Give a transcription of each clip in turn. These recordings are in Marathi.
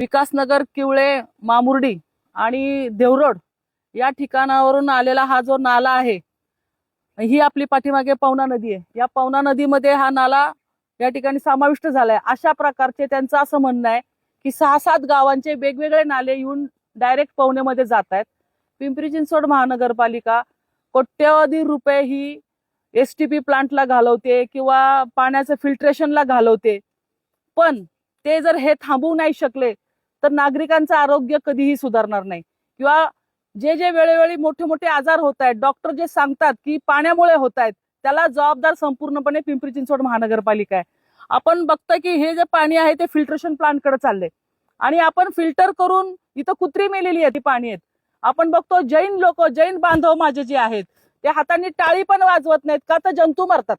विकासनगर, किवळे, मामुर्डी आणि देवरोड या ठिकाणावरून आलेला हा जो नाला आहे, ही आपली पाठीमागे पवना नदी आहे. या पवना नदीमध्ये हा नाला या ठिकाणी समाविष्ट झालाय. अशा प्रकारचे त्यांचं असं म्हणणं आहे की 6-7 गावांचे वेगवेगळे नाले येऊन डायरेक्ट पवनेमध्ये जात आहेत. पिंपरी चिंचवड महानगरपालिका कोट्यवधी रुपये ही STP प्लांटला घालवते किंवा पाण्याचं फिल्ट्रेशनला घालवते. पण ते जर हे थांबवू नाही शकले तर नागरिकांचं आरोग्य कधीही सुधारणार नाही. किंवा जे वेळोवेळी मोठे मोठे आजार होत आहेत, डॉक्टर जे सांगतात की पाण्यामुळे होत आहेत, त्याला जबाबदार संपूर्णपणे पिंपरी चिंचवड महानगरपालिका आहे. आपण बघतोय की हे जे पाणी आहे ते फिल्ट्रेशन प्लांट कडे चाललंय आणि आपण फिल्टर करून इथं कुत्री मेलेली आहे ती पाणी आहेत. आपण बघतो जैन लोक, जैन बांधव माझे जे आहेत ते हातांनी टाळी पण वाजवत नाहीत का तर जंतू मरतात.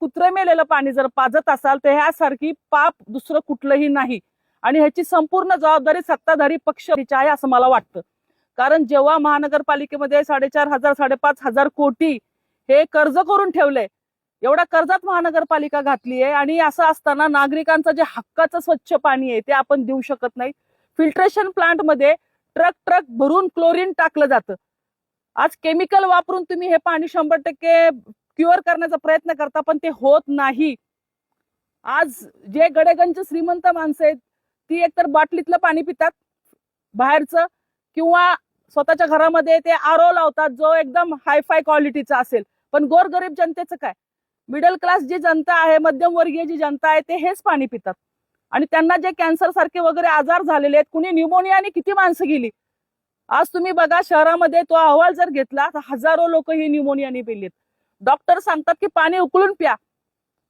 कुत्रे मेलेलं पाणी जर पाजत असाल तर ह्यासारखी पाप दुसरं कुठलंही नाही आणि ह्याची संपूर्ण जबाबदारी सत्ताधारी पक्षाची आहे असं मला वाटतं. कारण जेव्हा महानगरपालिकेमध्ये 4,500 5,500 कोटी हे कर्ज करून ठेवलंय, एवढ्या कर्जात महानगरपालिका घातली आहे आणि असं असताना नागरिकांचं जे हक्काचं स्वच्छ पाणी आहे ते आपण देऊ शकत नाही. फिल्ट्रेशन प्लांट मध्ये ट्रक भरून क्लोरीन टाकलं जातं. आज केमिकल वापरून तुम्ही हे पाणी 100% क्युअर करण्याचा प्रयत्न करता पण ते होत नाही. आज जे गडेगंज श्रीमंत माणसं आहेत ती एकतर बाटलीतलं पाणी पितात बाहेरचं किंवा स्वतःच्या घरामध्ये ते आरो लावतात जो एकदम हायफाय क्वालिटीचा असेल. पण गोरगरीब जनतेचं काय? मिडल क्लास जी जनता आहे, मध्यमवर्गीय जी जनता आहे ते हेच पाणी पितात आणि त्यांना जे कॅन्सर सारखे वगैरे आजार झालेले आहेत, कुणी न्यूमोनियाने किती माणसं गेली. आज तुम्ही बघा शहरामध्ये तो अहवाल जर घेतला तर हजारो लोक ही न्यूमोनियाने पेलीत. डॉक्टर सांगतात की पाणी उकळून प्या.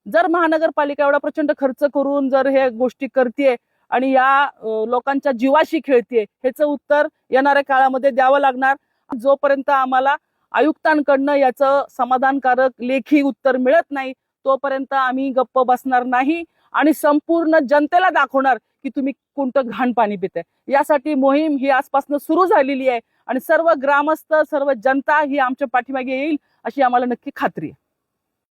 जर महानगरपालिका एवढा प्रचंड खर्च करून जर हे गोष्टी करते आणि या लोकांच्या जीवाशी खेळते, ह्याचं उत्तर येणाऱ्या काळामध्ये द्यावं लागणार. जोपर्यंत आम्हाला आयुक्तांकडनं याचं समाधानकारक लेखी उत्तर मिळत नाही तोपर्यंत आम्ही गप्प बसणार नाही आणि संपूर्ण जनतेला दाखवणार की तुम्ही कोणतं घाण पाणी पिताय. यासाठी मोहीम ही आजपासून सुरू झालेली आहे आणि सर्व ग्रामस्थ, सर्व जनता ही आमच्या पाठीमागे येईल अशी आम्हाला नक्की खात्री आहे.